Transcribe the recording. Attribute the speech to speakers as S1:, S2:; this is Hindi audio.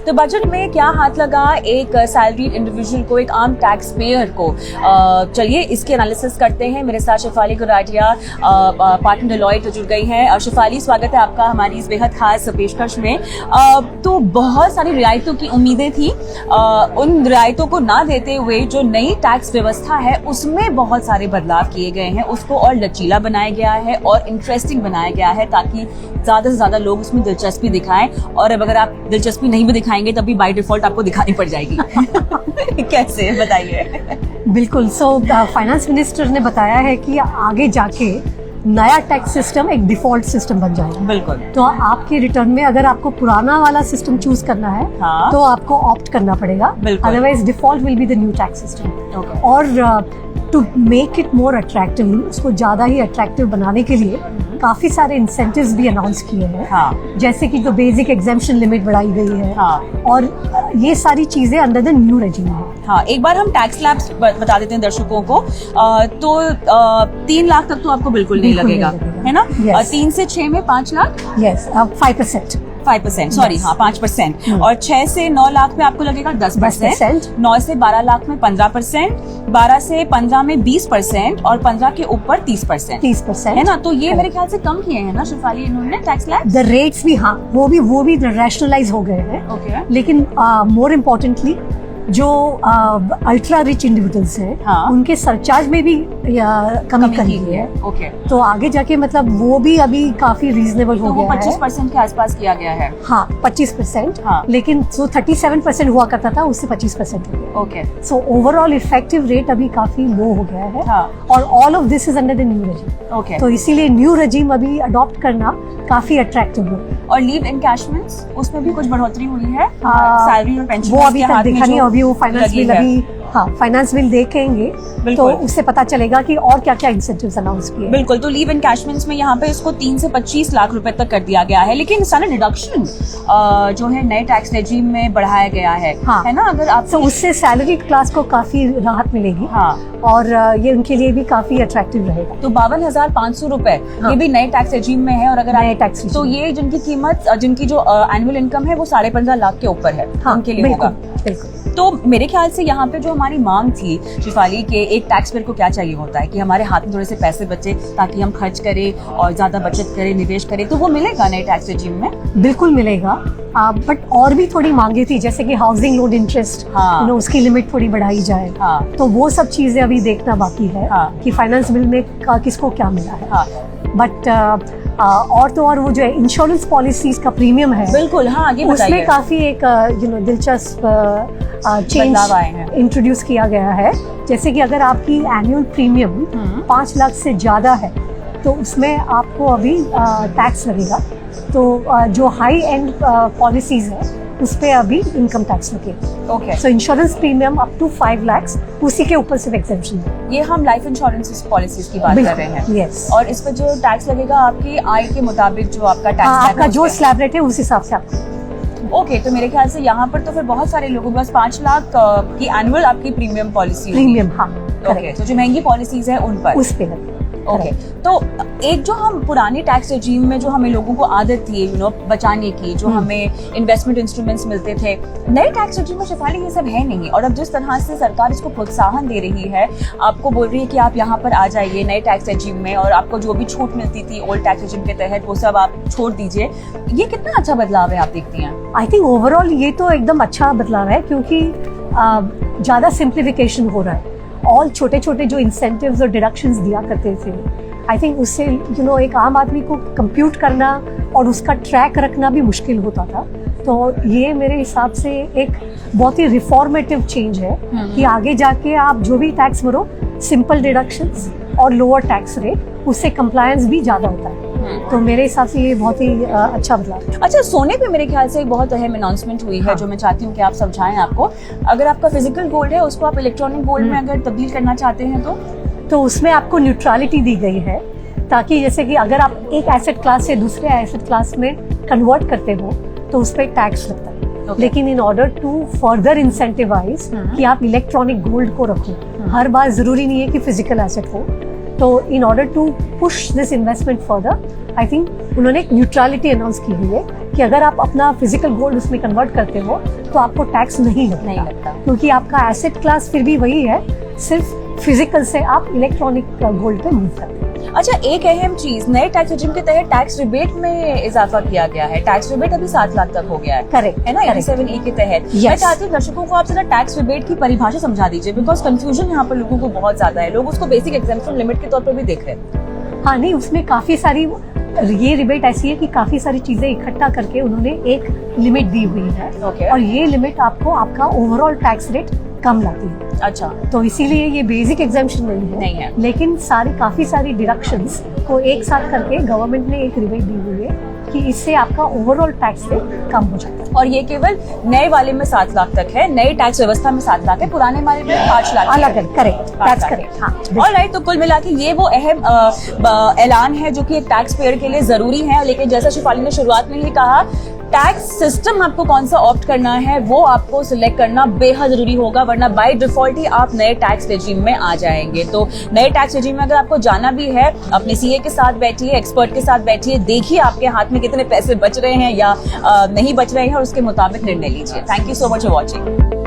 S1: तो बजट में क्या हाथ लगा एक सैलरीड इंडिविजुअल को, एक आम टैक्स पेयर को? चलिए इसके एनालिसिस करते हैं। मेरे साथ शेफाली गुराटिया पार्टनर डेलॉयट जुड़ गई हैं। शेफाली, स्वागत है आपका हमारी इस बेहद खास पेशकश में। तो बहुत सारी रियायतों की उम्मीदें थी, उन रियायतों को ना देते हुए जो नई टैक्स व्यवस्था है उसमें बहुत सारे बदलाव किए गए हैं, उसको और लचीला बनाया गया है और इंटरेस्टिंग बनाया गया है ताकि ज्यादा से ज्यादा लोग उसमें दिलचस्पी दिखाएं। और अब अगर आप दिलचस्पी नहीं भी दिखाएंगे तभी बाय डिफॉल्ट आपको दिखानी पड़ जाएगी। कैसे, बताइए।
S2: बिल्कुल। फाइनेंस मिनिस्टर ने बताया है कि आगे जाके नया टैक्स सिस्टम एक डिफॉल्ट सिस्टम बन जाएगा।
S1: बिल्कुल।
S2: तो आपके रिटर्न में अगर आपको पुराना वाला सिस्टम चूज करना है,
S1: हाँ,
S2: तो आपको ऑप्ट करना पड़ेगा। Otherwise default will be the new tax system. और to make it more attractive, उसको ज्यादा ही अट्रैक्टिव बनाने के लिए काफी सारे इंसेंटिव्स भी अनाउंस किए हैं।
S1: हाँ। जैसे
S2: कि जो बेसिक एग्जेम्पशन लिमिट बढ़ाई गई है।
S1: हाँ।
S2: और ये सारी चीजें अंडर द न्यू रेजिम है।
S1: हाँ, एक बार हम टैक्स स्लैब्स बता देते हैं दर्शकों को। तो 3 लाख तक तो आपको बिल्कुल नहीं लगेगा, है ना? 3 से 6 में 5 लाख।
S2: यस, अब 5%,
S1: सॉरी, हाँ 5%। और 6 से 9 लाख में आपको लगेगा 10%, 9 से 12 लाख में 15%, 12 से 15 में 20% और 15 के ऊपर 30%, है ना? तो ये मेरे ख्याल से कम किए हैं ना शेफाली इन्होंने टैक्स स्लैब।
S2: द रेट्स भी, हाँ, वो भी रैशनलाइज हो गए हैं।
S1: ओके।
S2: लेकिन मोर इम्पोर्टेंटली जो अल्ट्रा रिच इंडिविजुअल्स हैं,
S1: हाँ,
S2: उनके सरचार्ज में भी कमी कर दी है।
S1: ओके।
S2: तो आगे जाके मतलब वो भी अभी काफी रीजनेबल हो गया है।
S1: 25% के आसपास किया गया है।
S2: हाँ, 25%।
S1: हाँ।
S2: लेकिन जो 37% हुआ करता था उससे 25% हो गया।
S1: Okay.
S2: So overall effective rate अभी काफी लो हो गया है।
S1: हाँ।
S2: और all of this is under the new regime.
S1: Okay.
S2: तो इसीलिए न्यू रेजिम अभी अडॉप्ट करना काफी अट्रैक्टिव हो।
S1: और लीव एनकैशमेंट्स, उसमें भी कुछ बढ़ोतरी हुई है सैलरी और पेंशन।
S2: वो अभी तक देखा नहीं, अभी वो फाइनेंस बिल अभी, हाँ, फाइनेंस बिल देखेंगे तो उससे पता चलेगा कि और क्या क्या इंसेंटिव्स अनाउंस किए।
S1: बिल्कुल। तो लीव एनकैशमेंट्स में यहाँ पे इसको 3 से 25 लाख रुपए तक कर दिया गया है, लेकिन सारा डिडक्शन जो है नए टैक्स रेजिम में बढ़ाया गया है। हाँ। है ना? अगर आप
S2: तो उससे सैलरी क्लास को काफी राहत मिलेगी।
S1: हाँ।
S2: और ये उनके लिए भी काफी अट्रैक्टिव रहेगा।
S1: तो 52,500 रुपए, हाँ, ये भी नए टैक्स रेजिम में है। और अगर नए टैक्स, तो ये जिनकी कीमत, जिनकी जो एनुअल इनकम है वो 15.5 लाख के ऊपर है, हाँ, उनके लिए होगा। तो मेरे ख्याल से यहाँ पे जो हमारी मांग थी शेफाली के, एक टैक्स पेयर को क्या चाहिए होता है कि हमारे हाथ में थोड़े से पैसे बचे ताकि हम खर्च करें और ज्यादा बचत करें, निवेश करें। तो वो मिलेगा नए टैक्स रेजिम में?
S2: बिल्कुल मिलेगा। बट और भी थोड़ी मांगे थी, जैसे कि हाउसिंग लोन इंटरेस्ट,
S1: हाँ,
S2: उसकी लिमिट थोड़ी बढ़ाई जाए। हाँ। तो वो सब चीजें अभी देखना बाकी है। हाँ। कि फाइनेंस बिल में किसको क्या मिला है। हाँ। बट और तो और वो जो है इंश्योरेंस पॉलिसीज का प्रीमियम है,
S1: बिल्कुल, हाँ, ये बताइए।
S2: उसमें काफी एक दिलचस्प चेंज इंट्रोड्यूस किया गया है। जैसे कि अगर आपकी एनुअल प्रीमियम 5 लाख से ज्यादा है तो उसमें आपको अभी टैक्स लगेगा। तो जो हाई एंड पॉलिसीज है उस पे अभी इनकम टैक्स लगेगा।
S1: Okay.
S2: So insurance premium up to 5 lakh, उसी के ऊपर सिर्फ एग्जेम्पशन है।
S1: ये हम लाइफ इंश्योरेंस पॉलिसीज की बात कर रहे हैं।
S2: यस।
S1: और इस पे जो टैक्स लगेगा आपकी आय के मुताबिक, जो आपका टैक्स
S2: आपका जो स्लैब रेट है उस हिसाब से आपको।
S1: ओके। तो मेरे ख्याल से यहाँ पर तो फिर बहुत सारे लोगों के पास 5 लाख की एनुअल आपकी प्रीमियम पॉलिसी,
S2: प्रीमियम, हाँ।
S1: ओके। तो जो महंगी पॉलिसीज है उन पर,
S2: उस पे
S1: ओके। तो एक जो हम पुरानी टैक्स रेजिम में जो हमें लोगों को आदत थी बचाने की, जो हमें इन्वेस्टमेंट इंस्ट्रूमेंट्स मिलते थे, नए टैक्स रेजिम में शेफाली ये सब है नहीं। और अब जिस तरह से सरकार इसको प्रोत्साहन दे रही है, आपको बोल रही है कि आप यहाँ पर आ जाइए नए टैक्स रेजिम में और आपको जो भी छूट मिलती थी ओल्ड टैक्स रेजिम के तहत वो सब आप छोड़ दीजिए, ये कितना अच्छा बदलाव है आप देखती हैं?
S2: आई थिंक ओवरऑल ये तो एकदम अच्छा बदलाव है, क्योंकि ज्यादा सिंप्लीफिकेशन हो रहा है। ऑल छोटे छोटे जो इंसेंटिव्स और डिडक्शंस दिया करते थे, आई थिंक उससे एक आम आदमी को कंप्यूट करना और उसका ट्रैक रखना भी मुश्किल होता था। तो ये मेरे हिसाब से एक बहुत ही रिफॉर्मेटिव चेंज है कि आगे जाके आप जो भी टैक्स भरो, सिंपल डिडक्शंस और लोअर टैक्स रेट, उससे कंप्लायंस भी ज्यादा होता है। तो मेरे हिसाब से ये बहुत ही अच्छा बदलाव है।
S1: अच्छा, सोने पे मेरे ख्याल से एक बहुत अहम अनाउंसमेंट हुई है। हाँ। जो मैं चाहती हूँ कि आप समझाएं आपको। अगर आपका फिजिकल गोल्ड है उसको आप इलेक्ट्रॉनिक गोल्ड में अगर तब्दील करना चाहते हैं तो
S2: उसमें आपको न्यूट्रलिटी दी गई है, ताकि जैसे कि अगर आप एक एसेट क्लास से दूसरे एसेट क्लास में कन्वर्ट करते हो तो उस पर टैक्स लगता है। Okay. लेकिन in order to further incentivise कि आप इलेक्ट्रॉनिक गोल्ड को रखो, हर बार जरूरी नहीं है कि फिजिकल एसेट हो। तो in order to push this investment further, I think उन्होंने एक न्यूट्रलिटी अनाउंस की हुई है कि अगर आप अपना फिजिकल गोल्ड उसमें कन्वर्ट करते हो तो आपको टैक्स नहीं लगता क्योंकि आपका एसेट क्लास फिर भी वही है, सिर्फ फिजिकल से आप इलेक्ट्रॉनिक गोल्ड पे मूव करते हैं।
S1: अच्छा, एक अहम चीज, नए टैक्स रेजिम के तहत टैक्स रिबेट में इजाफा किया गया है। टैक्स रिबेट अभी 7 लाख तक हो गया है,
S2: करेक्ट
S1: है ना, 87E के तहत। मैं चाहती हूँ दर्शकों को आप जरा टैक्स रिबेट की परिभाषा समझा दीजिए, बिकॉज कंफ्यूजन यहाँ पर लोगों को बहुत ज्यादा है। लोग उसको बेसिक एग्जेम्पशन लिमिट के तौर पर भी देख रहे हैं।
S2: हाँ नहीं, उसमें काफी सारी, ये रिबेट ऐसी है कि काफी सारी चीजें इकट्ठा करके उन्होंने एक लिमिट दी हुई है।
S1: Okay.
S2: और ये लिमिट आपको आपका ओवरऑल टैक्स रेट कम लाती है।
S1: अच्छा,
S2: तो इसीलिए ये बेसिक एग्जाम्पशन नहीं है, लेकिन काफी सारी डिडक्शंस को एक साथ करके गवर्नमेंट ने एक रिबेट दी हुई है कि इससे आपका ओवरऑल टैक्स रेट कम हो जाता है।
S1: और ये केवल नए वाले में 7 लाख तक है, नई टैक्स व्यवस्था में 7 लाख है, पुराने वाले में 5 लाख
S2: अलग है। Correct, that's correct. हाँ,
S1: ऑलराइट, तो कुल मिला के ये वो अहम ऐलान है जो कि एक टैक्स पेयर के लिए जरूरी है। लेकिन जैसा शिफाली ने शुरुआत में ही कहा, टैक्स सिस्टम आपको कौन सा ऑप्ट करना है वो आपको सिलेक्ट करना बेहद जरूरी होगा, वरना बाय डिफॉल्ट ही आप नए टैक्स रेजिम में आ जाएंगे। तो नए टैक्स रेजिम में अगर आपको जाना भी है, अपने सीए के साथ बैठिए, एक्सपर्ट के साथ बैठिए, देखिए आपके हाथ में कितने पैसे बच रहे हैं या नहीं बच रहे हैं, और उसके मुताबिक निर्णय लीजिए। Thank you so much for watching.